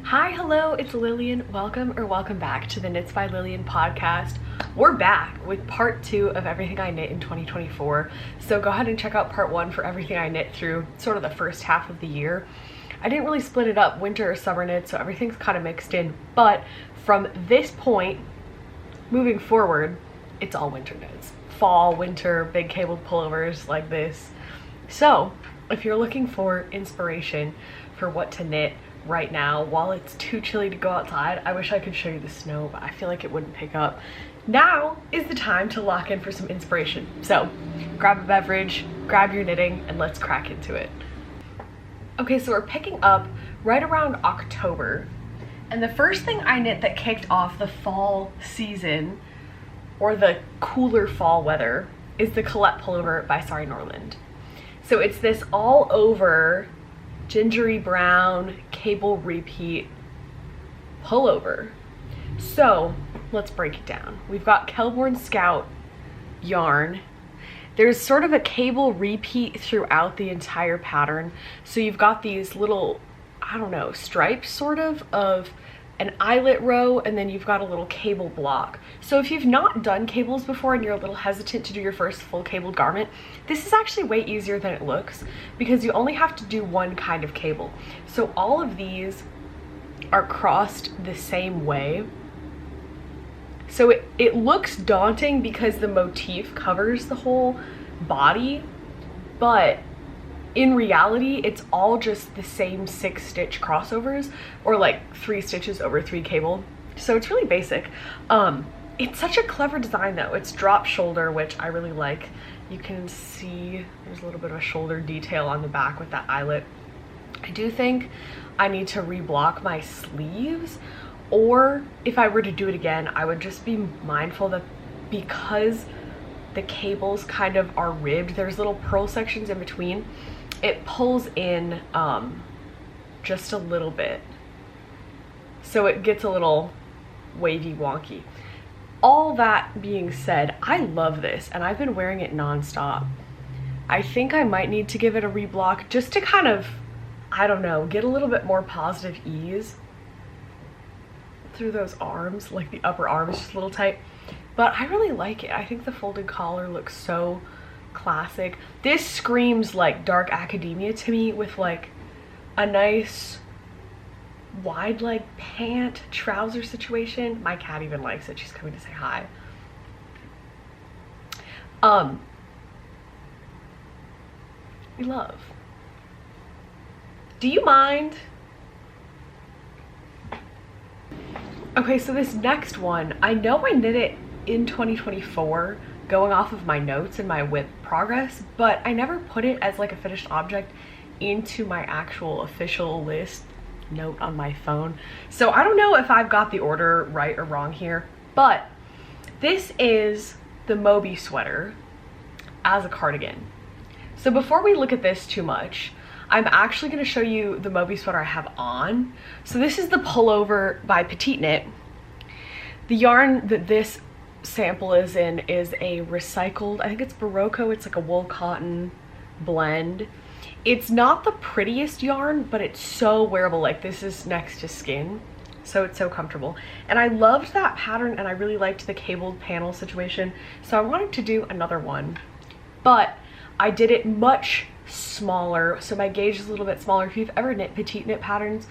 Hi, hello, it's Lillian. Welcome back to the Knits by Lillian podcast. We're back with part 2 of everything I knit in 2024. So go ahead and check out part 1 for everything I knit through sort of the first half of the year. I didn't really split it up, winter or summer knit, so everything's kind of mixed in. But from this point, moving forward, it's all winter knits. Fall, winter, big cabled pullovers like this. So if you're looking for inspiration for what to knit right now while it's too chilly to go outside, I wish I could show you the snow, but I feel like it wouldn't pick up. Now is the time to lock in for some inspiration. So grab a beverage, grab your knitting, and let's crack into it. Okay, so we're picking up right around October, and the first thing I knit that kicked off the fall season, or the cooler fall weather, is the Colette Pullover by Sari Norland. So it's this all over gingery brown cable repeat pullover. So let's break it down. We've got Kelborn Scout yarn. There's sort of a cable repeat throughout the entire pattern. So you've got these little, I don't know, stripes sort of an eyelet row, and then you've got a little cable block. So if you've not done cables before and you're a little hesitant to do your first full cabled garment, this is actually way easier than it looks because you only have to do one kind of cable. So all of these are crossed the same way. So it looks daunting because the motif covers the whole body, but in reality, it's all just the same 6 stitch crossovers, or like 3 stitches over 3 cable. So it's really basic. It's such a clever design though. It's drop shoulder, which I really like. You can see there's a little bit of a shoulder detail on the back with that eyelet. I do think I need to reblock my sleeves, or if I were to do it again, I would just be mindful that because the cables kind of are ribbed, there's little purl sections in between, it pulls in just a little bit, so it gets a little wavy wonky. All that being said, I love this and I've been wearing it non-stop. I think I might need to give it a reblock just to kind of, I don't know, get a little bit more positive ease through those arms. Like the upper arm is just a little tight, but I really like it. I think the folded collar looks so classic. This screams like dark academia to me, with like a nice wide leg pant trouser situation. My cat even likes it. She's coming to say hi. We love. Do you mind? Okay, so this next one, I know I knit it in 2024 going off of my notes and my WIP progress, but I never put it as like a finished object into my actual official list note on my phone. So I don't know if I've got the order right or wrong here, but this is the Mobi sweater as a cardigan. So before we look at this too much, I'm actually going to show you the Mobi sweater I have on. So this is the pullover by Petite Knit. The yarn that this sample is in is a recycled, I think it's Barocco, it's like a wool cotton blend. It's not the prettiest yarn, but it's so wearable. Like, this is next to skin, so it's so comfortable. And I loved that pattern and I really liked the cabled panel situation, so I wanted to do another one, but I did it much smaller, so my gauge is a little bit smaller. If you've ever knit Petite Knit patterns,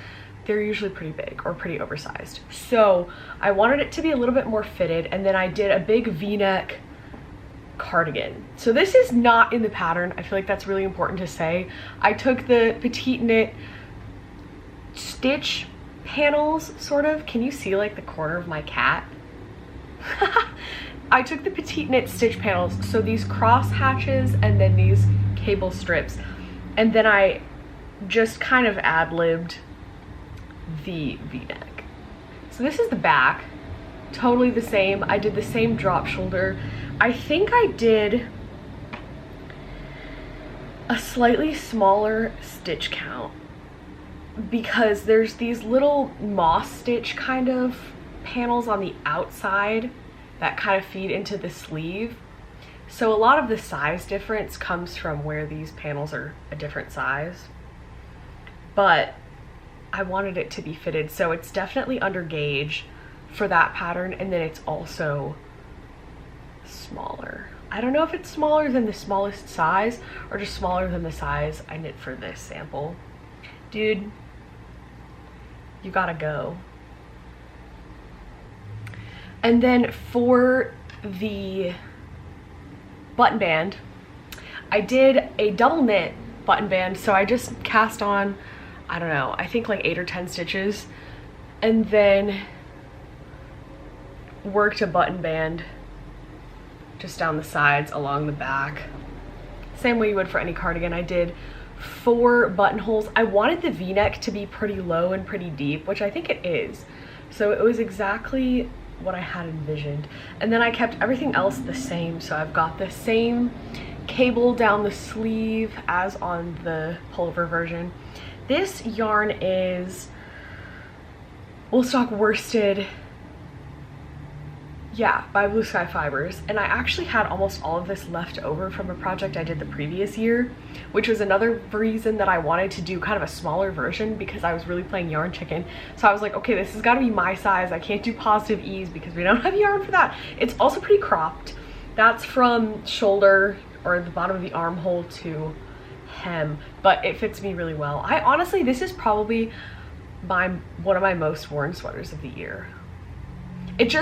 they're usually pretty big or pretty oversized. So I wanted it to be a little bit more fitted, and then I did a big V-neck cardigan. So this is not in the pattern. I feel like that's really important to say. I took the Petite Knit stitch panels, sort of. Can you see like the corner of my cat? I took the Petite Knit stitch panels, so these cross hatches and then these cable strips, and then I just kind of ad-libbed the V-neck. So this is the back, totally the same. I did the same drop shoulder. I think I did a slightly smaller stitch count because there's these little moss stitch kind of panels on the outside that kind of feed into the sleeve. So a lot of the size difference comes from where these panels are a different size. But I wanted it to be fitted. So it's definitely under gauge for that pattern, and then it's also smaller. I don't know if it's smaller than the smallest size or just smaller than the size I knit for this sample. Dude, you gotta go. And then for the button band, I did a double knit button band. So I just cast on, I don't know, I think like 8 or 10 stitches, and then worked a button band just down the sides along the back, same way you would for any cardigan. I did 4 buttonholes. I wanted the v-neck to be pretty low and pretty deep, which I think it is, so it was exactly what I had envisioned. And then I kept everything else the same, so I've got the same cable down the sleeve as on the pullover version. This yarn is Woolstock worsted, yeah, by Blue Sky Fibers, and I actually had almost all of this left over from a project I did the previous year, which was another reason that I wanted to do kind of a smaller version, because I was really playing yarn chicken. So I was like, okay, this has got to be my size. I can't do positive ease because we don't have yarn for that. It's also pretty cropped. That's from shoulder or the bottom of the armhole to hem, but it fits me really well. I honestly, this is probably one of my most worn sweaters of the year. It's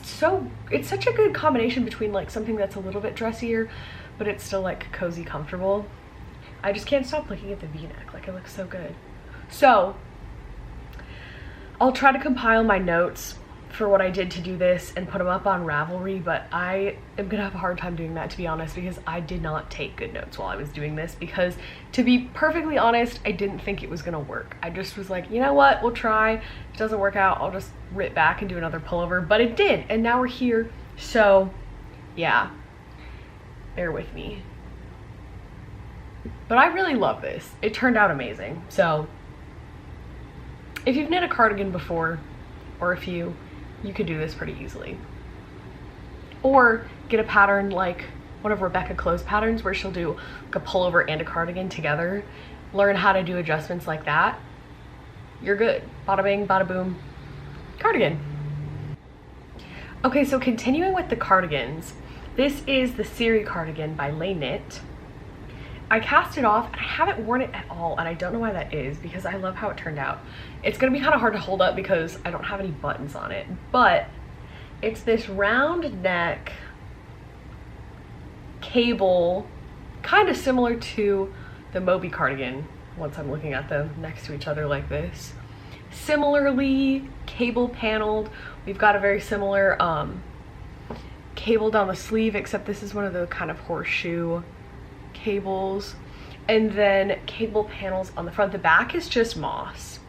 such a good combination between like something that's a little bit dressier, but it's still like cozy, comfortable. I just can't stop looking at the v-neck, like it looks so good. So I'll try to compile my notes for what I did to do this and put them up on Ravelry, but I am gonna have a hard time doing that, to be honest, because I did not take good notes while I was doing this, because to be perfectly honest, I didn't think it was gonna work. I just was like, you know what, we'll try. If it doesn't work out, I'll just rip back and do another pullover, but it did, and now we're here. So yeah, bear with me. But I really love this. It turned out amazing. So if you've knit a cardigan before, or if you could do this pretty easily. Or get a pattern like one of Rebecca Close patterns where she'll do like a pullover and a cardigan together. Learn how to do adjustments like that. You're good. Bada bing, bada boom, cardigan. Okay, so continuing with the cardigans, this is the Siri Cardigan by Lay Knit. I cast it off and I haven't worn it at all, and I don't know why that is, because I love how it turned out. It's gonna be kind of hard to hold up because I don't have any buttons on it, but it's this round neck cable, kind of similar to the Mobi cardigan once I'm looking at them next to each other like this. Similarly cable paneled. We've got a very similar cable down the sleeve, except this is one of the kind of horseshoe cables, and then cable panels on the front. The back is just moss.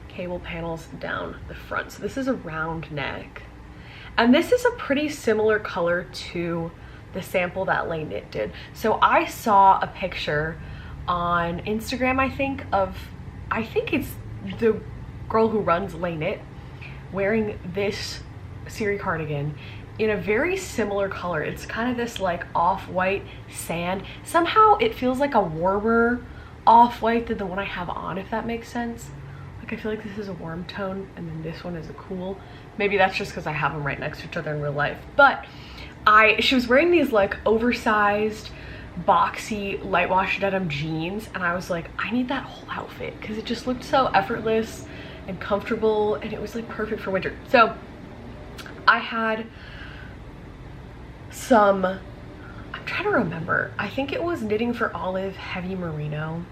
Cable panels down the front. So this is a round neck, and this is a pretty similar color to the sample that Lay Knit did. So I saw a picture on Instagram, I think it's the girl who runs Lay Knit, wearing this Siri cardigan in a very similar color. It's kind of this like off-white sand. Somehow it feels like a warmer off-white than the one I have on, if that makes sense. Like I feel like this is a warm tone and then this one is a cool. Maybe that's just because I have them right next to each other in real life. But she was wearing these like oversized, boxy, light wash denim jeans, and I was like, I need that whole outfit, because it just looked so effortless and comfortable, and it was like perfect for winter. So I had some, I'm trying to remember, I think it was Knitting for Olive heavy merino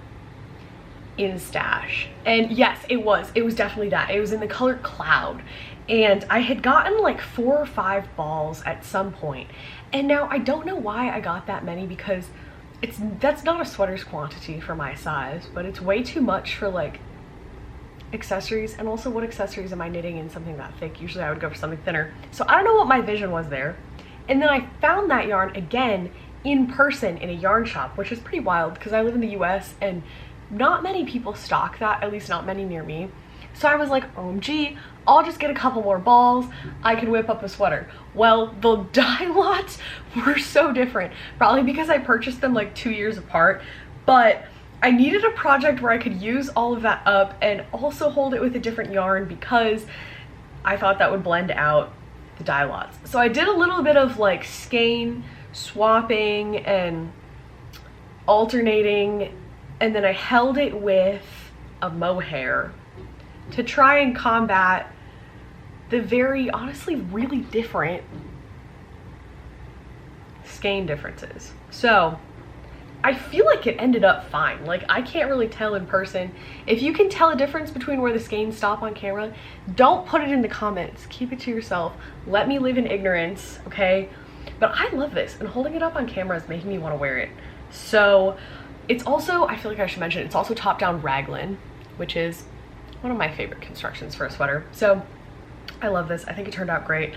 in stash, and yes, it was definitely that. It was in the color Cloud, and I had gotten like 4 or 5 balls at some point, and now I don't know why I got that many, because that's not a sweater's quantity for my size, but it's way too much for like accessories. And also, what accessories am I knitting in something that thick? Usually I would go for something thinner. So I don't know what my vision was there. And then I found that yarn again in person in a yarn shop, which is pretty wild because I live in the US and not many people stock that, at least not many near me. So I was like, OMG, I'll just get a couple more balls, I can whip up a sweater. Well, the dye lots were so different, probably because I purchased them like 2 years apart, but I needed a project where I could use all of that up and also hold it with a different yarn because I thought that would blend out the dye lots. So I did a little bit of like skein swapping and alternating, and then I held it with a mohair to try and combat the very, honestly, really different skein differences. So I feel like it ended up fine. Like, I can't really tell in person. If you can tell a difference between where the skeins stop on camera, don't put it in the comments. Keep it to yourself. Let me live in ignorance, okay? But I love this, and holding it up on camera is making me want to wear it. So it's also, I feel like I should mention, it's also top-down raglan, which is one of my favorite constructions for a sweater. So I love this. I think it turned out great.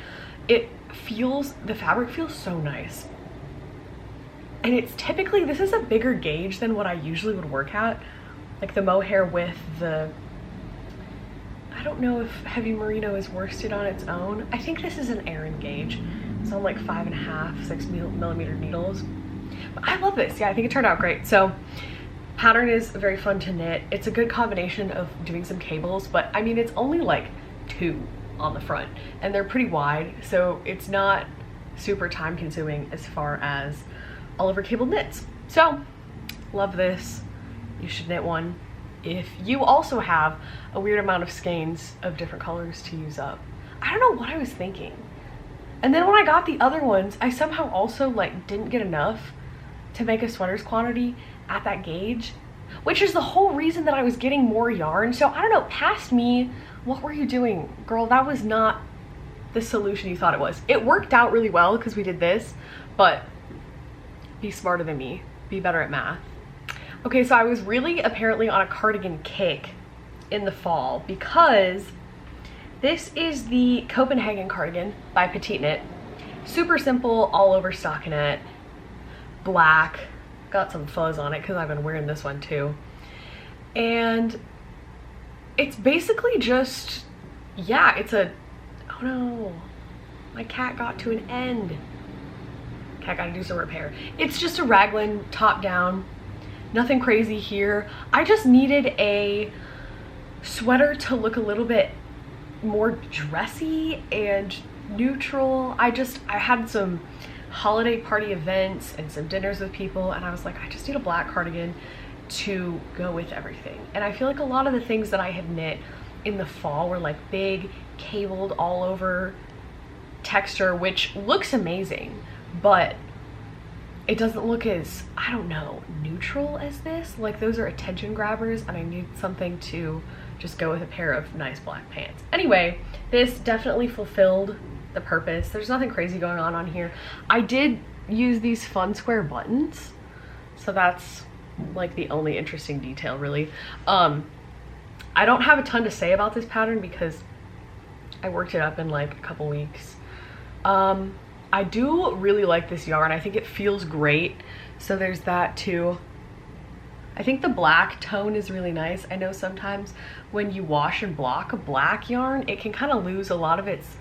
It feels, the fabric feels so nice. And it's typically, this is a bigger gauge than what I usually would work at. Like the mohair with the, I don't know if heavy merino is worsted on its own. I think this is an Aran gauge. It's on like 5.5, 6 millimeter needles. But I love this. Yeah, I think it turned out great. So pattern is very fun to knit. It's a good combination of doing some cables, but I mean, it's only like 2 on the front and they're pretty wide. So it's not super time consuming as far as all over cable knits. So love this. You should knit one if you also have a weird amount of skeins of different colors to use up. I don't know what I was thinking. And then when I got the other ones, I somehow also like didn't get enough to make a sweater's quantity at that gauge, which is the whole reason that I was getting more yarn. So I don't know, past me, what were you doing? Girl, that was not the solution you thought it was. It worked out really well because we did this, but be smarter than me, be better at math. Okay, so I was really apparently on a cardigan kick in the fall because this is the Copenhagen Cardigan by Petite Knit. Super simple, all over stockinette, black, got some fuzz on it because I've been wearing this one too. And it's basically just, yeah, it's a, oh no, my cat got to an end. Cat gotta do some repair. It's just a raglan top down, nothing crazy here. I just needed a sweater to look a little bit more dressy and neutral. I had some holiday party events and some dinners with people, and I was like, I just need a black cardigan to go with everything. And I feel like a lot of the things that I had knit in the fall were like big cabled all over texture, which looks amazing, but it doesn't look as, I don't know, neutral as this. Like, those are attention grabbers, and I need something to just go with a pair of nice black pants. Anyway, this definitely fulfilled the purpose. There's nothing crazy going on here. I did use these fun square buttons, so that's like the only interesting detail really. I don't have a ton to say about this pattern because I worked it up in like a couple weeks. I do really like this yarn. I think it feels great. So there's that too. I think the black tone is really nice. I know sometimes when you wash and block a black yarn, it can kind of lose a lot of its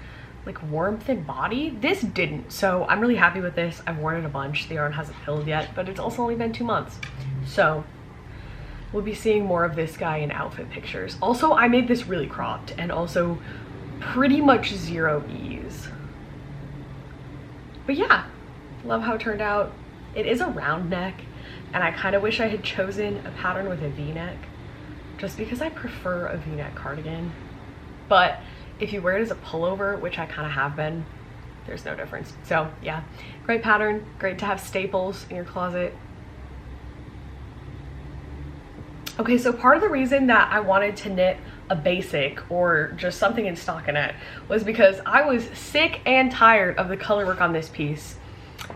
like warmth and body. This didn't, so I'm really happy with this. I've worn it a bunch. The yarn hasn't filled yet, but it's also only been 2 months. So we'll be seeing more of this guy in outfit pictures. Also, I made this really cropped and also pretty much zero ease. But yeah, love how it turned out. It is a round neck, and I kind of wish I had chosen a pattern with a v-neck just because I prefer a v-neck cardigan. But if you wear it as a pullover, which I kind of have been, there's no difference. So yeah, great pattern, great to have staples in your closet. Okay, so part of the reason that I wanted to knit a basic or just something in stockinette was because I was sick and tired of the color work on this piece.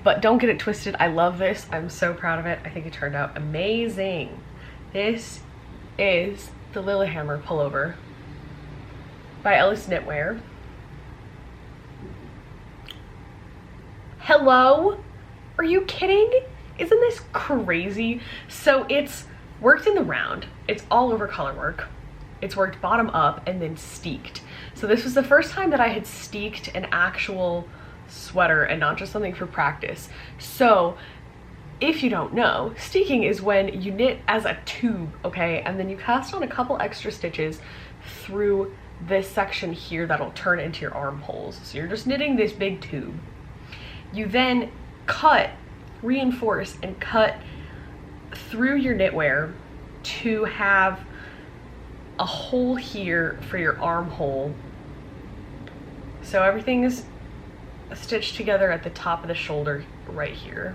But don't get it twisted, I love this. I'm so proud of it. I think it turned out amazing. This is the Lillehammer Pullover by Ellis Knitwear. Hello? Are you kidding? Isn't this crazy? So it's worked in the round. It's all over color work. It's worked bottom up and then steeked. So this was the first time that I had steeked an actual sweater and not just something for practice. So if you don't know, steeking is when you knit as a tube, okay? And then you cast on a couple extra stitches through this section here that'll turn into your armholes. So you're just knitting this big tube. You then cut, reinforce, and cut through your knitwear to have a hole here for your armhole. So everything is stitched together at the top of the shoulder right here,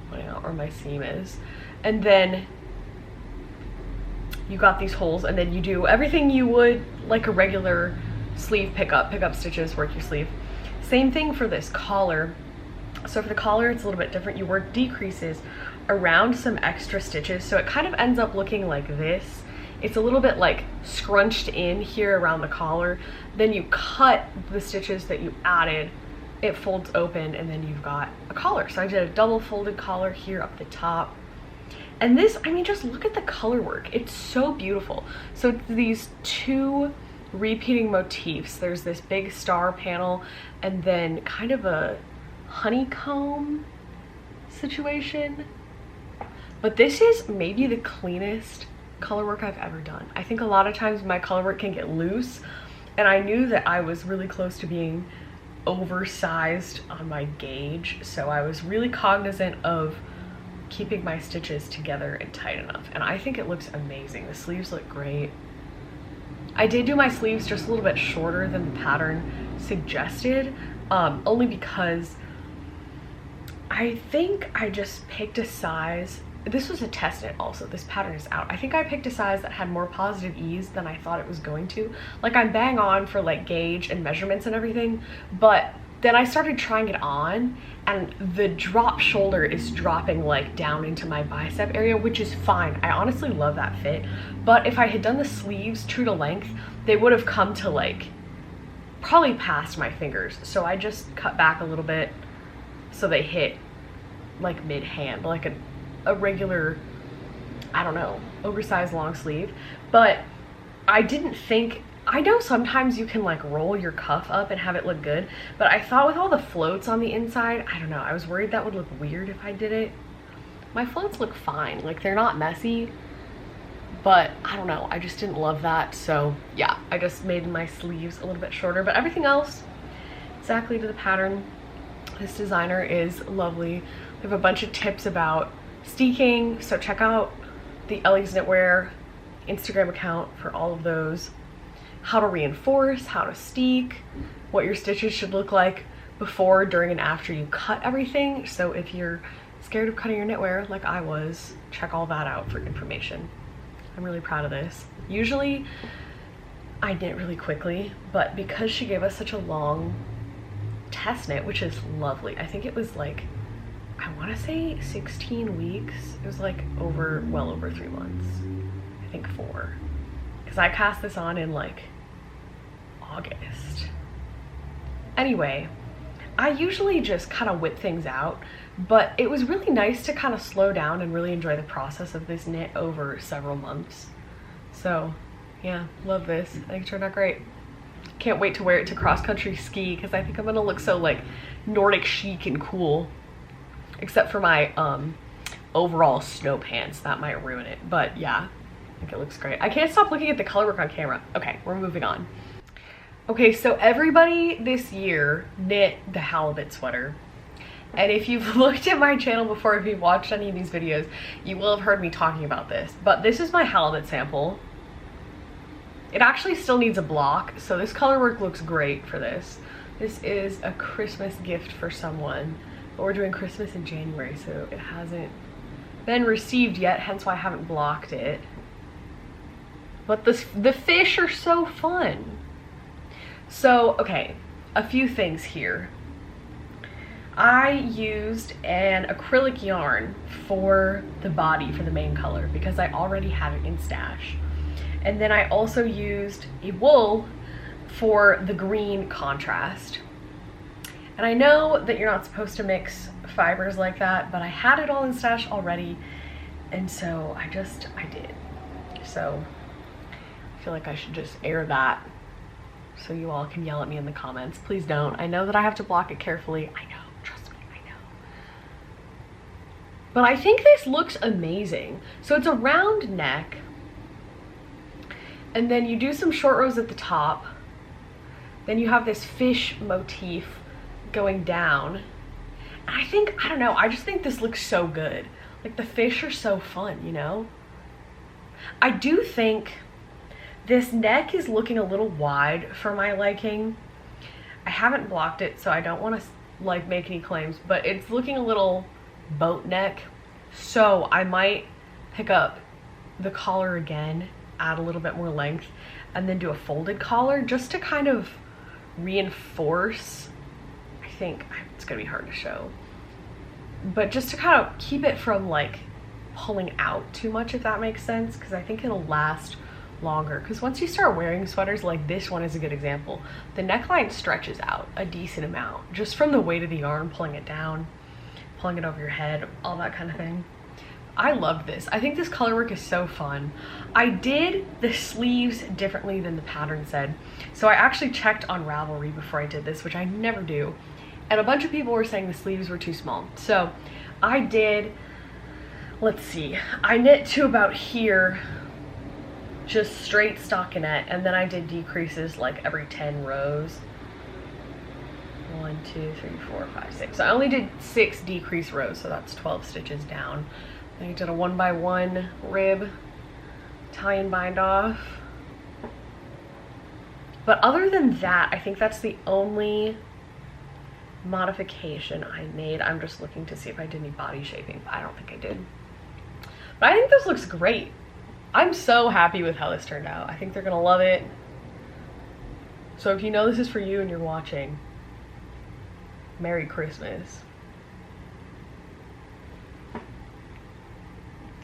where my seam is. And then you got these holes, and then you do everything you would like a regular sleeve pickup stitches, work your sleeve. Same thing for this collar. So for the collar, it's a little bit different. You work decreases around some extra stitches, so it kind of ends up looking like this. It's a little bit like scrunched in here around the collar. Then you cut the stitches that you added, it folds open, and then you've got a collar. So I did a double folded collar here up the top. And this, I mean, just look at the color work. It's so beautiful. So it's these two repeating motifs. There's this big star panel and then kind of a honeycomb situation. But this is maybe the cleanest color work I've ever done. I think a lot of times my color work can get loose, and I knew that I was really close to being oversized on my gauge, so I was really cognizant of keeping my stitches together and tight enough, and I think it looks amazing. The sleeves look great. I did do my sleeves just a little bit shorter than the pattern suggested, only because I think I just picked a size. This was a test knit also, this pattern is out. I think I picked a size that had more positive ease than I thought it was going to. Like, I'm bang on for like gauge and measurements and everything, but then I started trying it on and the drop shoulder is dropping like down into my bicep area, which is fine. I honestly love that fit. But if I had done the sleeves true to length, they would have come to like probably past my fingers. So I just cut back a little bit so they hit like mid-hand, like a regular, I don't know, oversized long sleeve. But I didn't think, I know sometimes you can like roll your cuff up and have it look good, but I thought with all the floats on the inside, I don't know, I was worried that would look weird if I did it. My floats look fine, like they're not messy, but I don't know, I just didn't love that. So yeah, I just made my sleeves a little bit shorter, but everything else exactly to the pattern. This designer is lovely. We have a bunch of tips about steeking, so check out the Ellie's Knitwear Instagram account for all of those. How to reinforce, how to steek, what your stitches should look like before, during, and after you cut everything. So if you're scared of cutting your knitwear like I was, check all that out for information. I'm really proud of this. Usually I knit really quickly, but because she gave us such a long test knit, which is lovely, I think it was like, I want to say 16 weeks. It was like well over 3 months. I think 4. Because I cast this on in like August. Anyway, I usually just kind of whip things out, but it was really nice to kind of slow down and really enjoy the process of this knit over several months. So yeah, love this. I think it turned out great. Can't wait to wear it to cross-country ski because I think I'm gonna look so like Nordic chic and cool. Except for my overall snow pants, that might ruin it. But yeah, I think it looks great. I can't stop looking at the color work on camera. Okay, we're moving on. Okay, so everybody this year knit the Halibut sweater. And if you've looked at my channel before, if you've watched any of these videos, you will have heard me talking about this. But this is my Halibut sample. It actually still needs a block, so this color work looks great for this. This is a Christmas gift for someone. But we're doing Christmas in January, so it hasn't been received yet, hence why I haven't blocked it. But the fish are so fun. So, okay, a few things here. I used an acrylic yarn for the body, for the main color, because I already have it in stash. And then I also used a wool for the green contrast. And I know that you're not supposed to mix fibers like that, but I had it all in stash already, and so I did. So I feel like I should just air that so you all can yell at me in the comments. Please don't. I know that I have to block it carefully. I know, trust me, I know. But I think this looks amazing. So it's a round neck, and then you do some short rows at the top. Then you have this fish motif going down. And I don't know, I just think this looks so good. Like, the fish are so fun, you know? I do think this neck is looking a little wide for my liking. I haven't blocked it, so I don't want to like make any claims, but it's looking a little boat neck. So I might pick up the collar again, add a little bit more length, and then do a folded collar just to kind of reinforce. I think it's gonna be hard to show, but just to kind of keep it from like pulling out too much, if that makes sense, because I think it'll last longer. Because once you start wearing sweaters, like this one is a good example, the neckline stretches out a decent amount just from the weight of the yarn, pulling it down, pulling it over your head, all that kind of thing. I love this. I think this color work is so fun. I did the sleeves differently than the pattern said. So I actually checked on Ravelry before I did this, which I never do. And a bunch of people were saying the sleeves were too small. So I did, let's see, I knit to about here, just straight stockinette, and then I did decreases like every 10 rows. 1, 2, 3, 4, 5, 6. So I only did 6 decrease rows, so that's 12 stitches down. Then I did a 1x1 rib, tie and bind off. But other than that, I think that's the only modification I made. I'm just looking to see if I did any body shaping, but I don't think I did. But I think this looks great. I'm so happy with how this turned out. I think they're gonna love it. So if you know this is for you and you're watching, Merry Christmas.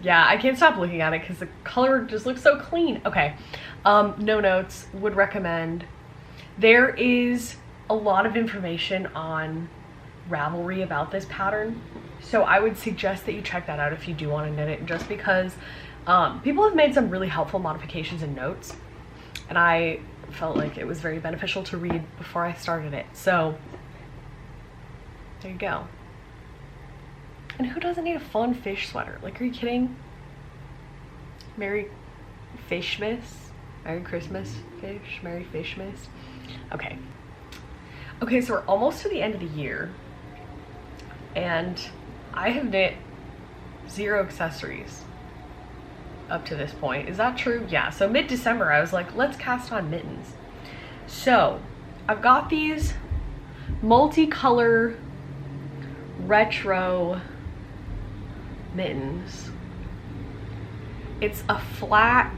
Yeah, I can't stop looking at it because the color just looks so clean. Okay, no notes, would recommend. There is a lot of information on Ravelry about this pattern, so I would suggest that you check that out if you do want to knit it, just because people have made some really helpful modifications and notes, and I felt like it was very beneficial to read before I started it. So there you go. And who doesn't need a fun fish sweater? Like, are you kidding? Merry Fishmas? Merry Christmas fish? Merry Fishmas? Okay. Okay, so we're almost to the end of the year, and I have knit 0 accessories up to this point. Is that true? Yeah, so mid-December I was like, let's cast on mittens. So I've got these multicolor retro mittens. It's a flat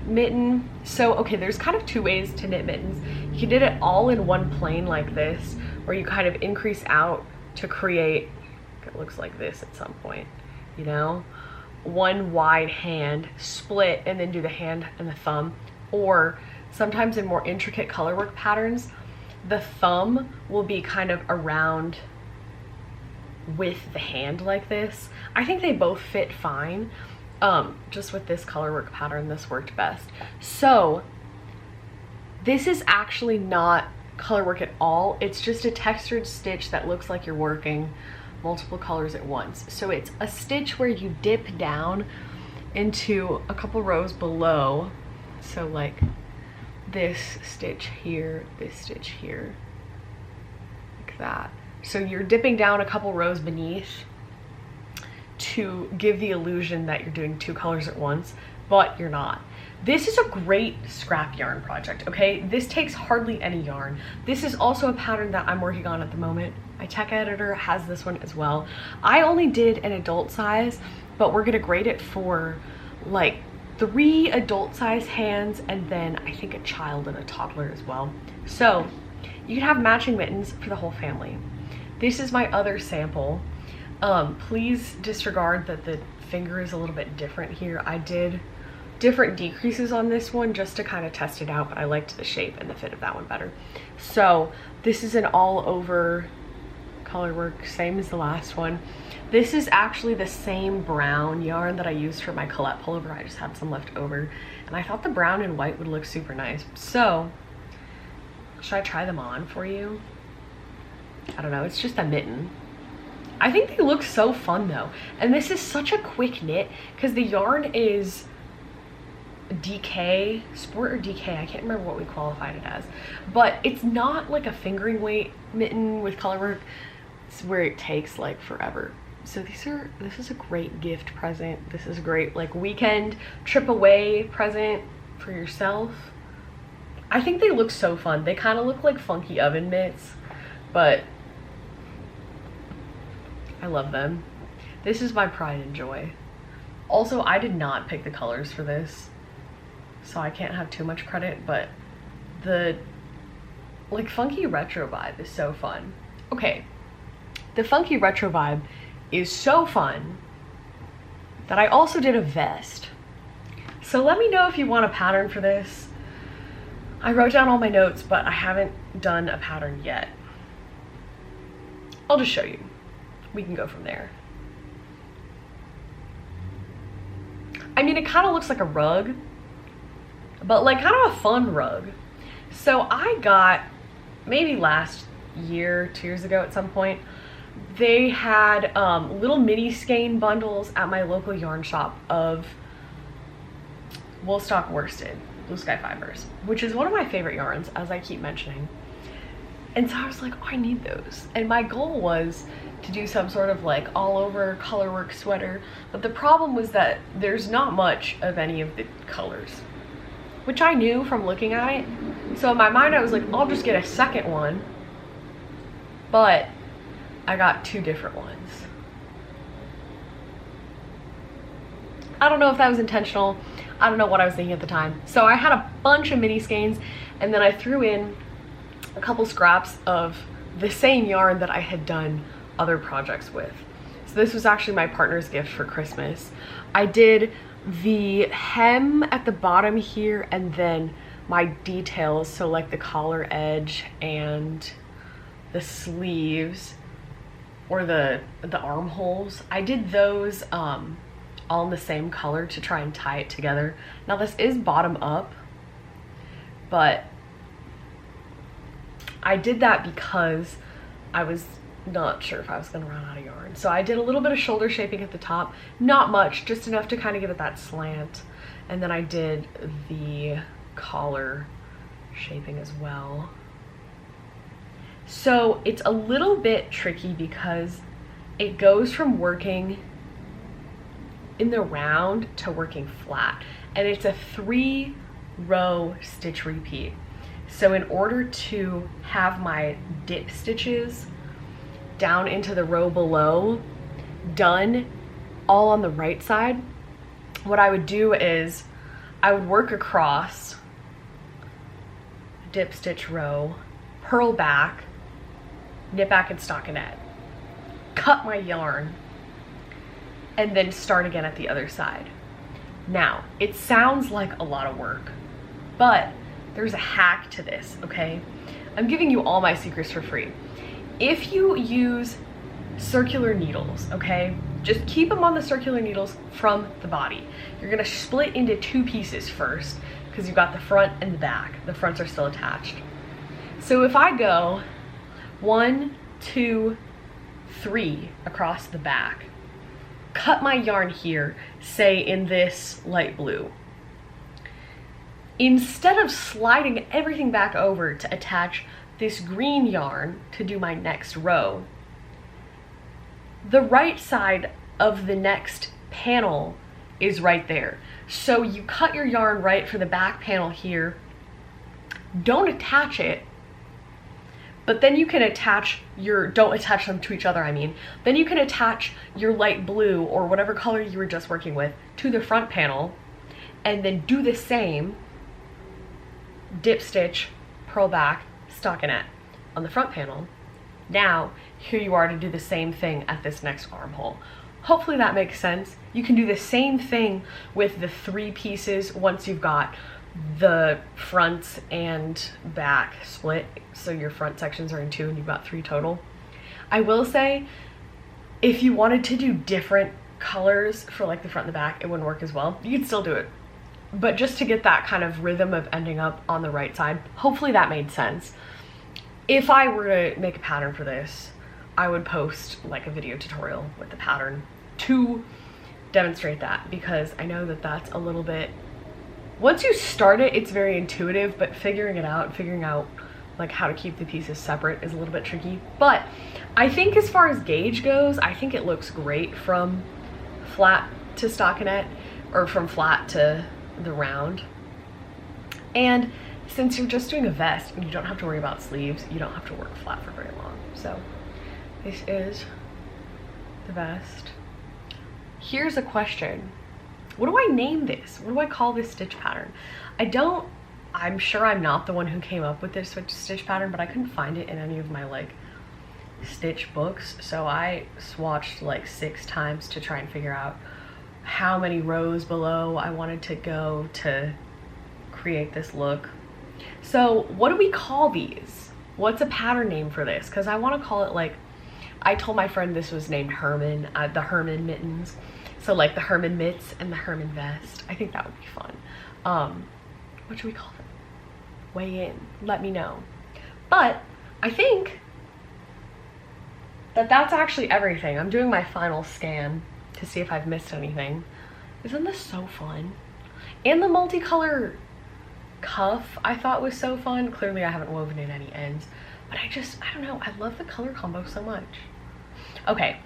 mitten. So okay, there's kind of 2 ways to knit mittens. You can knit it all in one plane like this, where you kind of increase out to create, it looks like this at some point, you know, one wide hand, split, and then do the hand and the thumb. Or sometimes in more intricate color work patterns, the thumb will be kind of around with the hand like this. I think they both fit fine. Just with this color work pattern, this worked best. So this is actually not color work at all. It's just a textured stitch that looks like you're working multiple colors at once. So it's a stitch where you dip down into a couple rows below. So like this stitch here, this stitch here, like that. So you're dipping down a couple rows beneath to give the illusion that you're doing 2 colors at once, but you're not. This is a great scrap yarn project, okay? This takes hardly any yarn. This is also a pattern that I'm working on at the moment. My tech editor has this one as well. I only did an adult size, but we're gonna grade it for like 3 adult size hands, and then I think a child and a toddler as well. So you can have matching mittens for the whole family. This is my other sample. Please disregard that the finger is a little bit different here. I did different decreases on this one just to kind of test it out, but I liked the shape and the fit of that one better. So this is an all over color work, same as the last one. This is actually the same brown yarn that I used for my Colette Pullover. I just had some left over, and I thought the brown and white would look super nice. So should I try them on for you? I don't know, it's just a mitten. I think they look so fun though. And this is such a quick knit because the yarn is DK, Sport or DK, I can't remember what we qualified it as. But it's not like a fingering weight mitten with color work. It's where it takes like forever. So this is a great gift present. This is a great like weekend trip away present for yourself. I think they look so fun. They kind of look like funky oven mitts, but I love them. This is my pride and joy. Also, I did not pick the colors for this, so I can't have too much credit, but the like funky retro vibe is so fun. Okay, the funky retro vibe is so fun that I also did a vest. So let me know if you want a pattern for this. I wrote down all my notes, but I haven't done a pattern yet. I'll just show you. We can go from there. I mean, it kind of looks like a rug, but like kind of a fun rug. So I got, maybe last year, 2 years ago at some point, they had little mini skein bundles at my local yarn shop of Woolstock worsted blue sky fibers, which is one of my favorite yarns, as I keep mentioning. And so I was like, oh, I need those. And my goal was to do some sort of like all over color work sweater, but the problem was that there's not much of any of the colors, which I knew from looking at it. So in my mind I was like, I'll just get a second one, but I got 2 different ones. I don't know if that was intentional. I don't know what I was thinking at the time. So I had a bunch of mini skeins, and then I threw in a couple scraps of the same yarn that I had done other projects with. So this was actually my partner's gift for Christmas. I did the hem at the bottom here, and then my details, so like the collar edge and the sleeves, or the armholes. I did those all in the same color to try and tie it together. Now this is bottom up, but I did that because I was not sure if I was gonna run out of yarn. So I did a little bit of shoulder shaping at the top, not much, just enough to kind of give it that slant. And then I did the collar shaping as well. So it's a little bit tricky because it goes from working in the round to working flat, and it's a 3-row stitch repeat. So in order to have my dip stitches down into the row below done all on the right side, what I would do is I would work across, dip stitch row, purl back, knit back and stockinette, cut my yarn, and then start again at the other side. Now, it sounds like a lot of work, but there's a hack to this, okay? I'm giving you all my secrets for free. If you use circular needles, okay, just keep them on the circular needles from the body. You're gonna split into 2 pieces first, because you've got the front and the back. The fronts are still attached. So if I go 1, 2, 3 across the back, cut my yarn here, say in this light blue. Instead of sliding everything back over to attach this green yarn to do my next row, the right side of the next panel is right there. So you cut your yarn right for the back panel here, don't attach it, but then you can attach your, don't attach them to each other, I mean. Then you can attach your light blue or whatever color you were just working with to the front panel, and then do the same, dip stitch, purl back, stockinette on the front panel. Now, here you are to do the same thing at this next armhole. Hopefully that makes sense. You can do the same thing with the 3 pieces once you've got the front and back split, so your front sections are in 2 and you've got 3 total. I will say, if you wanted to do different colors for like the front and the back, it wouldn't work as well. You could still do it, but just to get that kind of rhythm of ending up on the right side, hopefully that made sense. If I were to make a pattern for this, I would post like a video tutorial with the pattern to demonstrate that, because I know that that's a little bit, once you start it, it's very intuitive, but figuring out like how to keep the pieces separate is a little bit tricky. But I think as far as gauge goes, I think it looks great from flat to stockinette, or from flat to the round. And since you're just doing a vest and you don't have to worry about sleeves, you don't have to work flat for very long. So this is the vest. Here's a question. What do I name this? What do I call this stitch pattern? I'm sure I'm not the one who came up with this stitch pattern, but I couldn't find it in any of my like stitch books. So I swatched like 6 times to try and figure out how many rows below I wanted to go to create this look. So what do we call these? What's a pattern name for this? Because I want to call it, like, I told my friend this was named Herman, the Herman mittens. So like the Herman mitts and the Herman vest. I think that would be fun. What should we call them? Weigh in, let me know. But I think that that's actually everything. I'm doing my final scan to see if I've missed anything. Isn't this so fun? And the multicolor cuff I thought was so fun. Clearly I haven't woven in any ends, but I don't know, I love the color combo so much. Okay,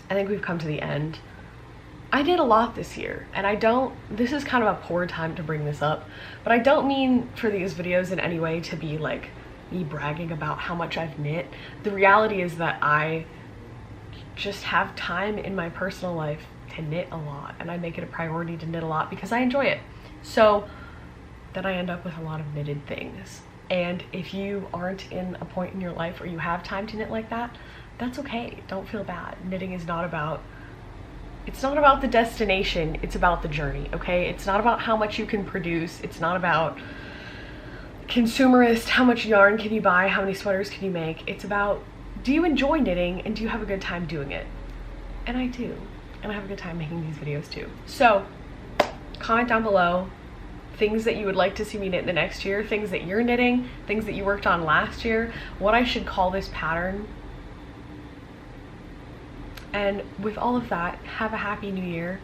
I think we've come to the end. I did a lot this year, and this is kind of a poor time to bring this up, but I don't mean for these videos in any way to be like me bragging about how much I've knit. The reality is that I just have time in my personal life to knit a lot, and I make it a priority to knit a lot because I enjoy it. So then I end up with a lot of knitted things. And if you aren't in a point in your life where you have time to knit like that, that's okay. Don't feel bad. Knitting is not about, it's not about the destination, it's about the journey, okay? It's not about how much you can produce. It's not about consumerist, how much yarn can you buy, how many sweaters can you make. It's about, do you enjoy knitting and do you have a good time doing it? And I do. And I have a good time making these videos too. So comment down below things that you would like to see me knit in the next year, things that you're knitting, things that you worked on last year, what I should call this pattern. And with all of that, have a happy new year.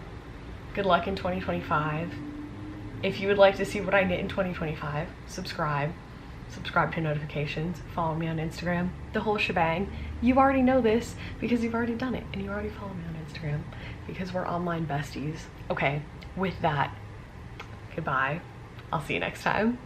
Good luck in 2025. If you would like to see what I knit in 2025, subscribe to notifications, follow me on Instagram, the whole shebang. You already know this because you've already done it, and you already follow me on Instagram because we're online besties. Okay, with that, goodbye. I'll see you next time.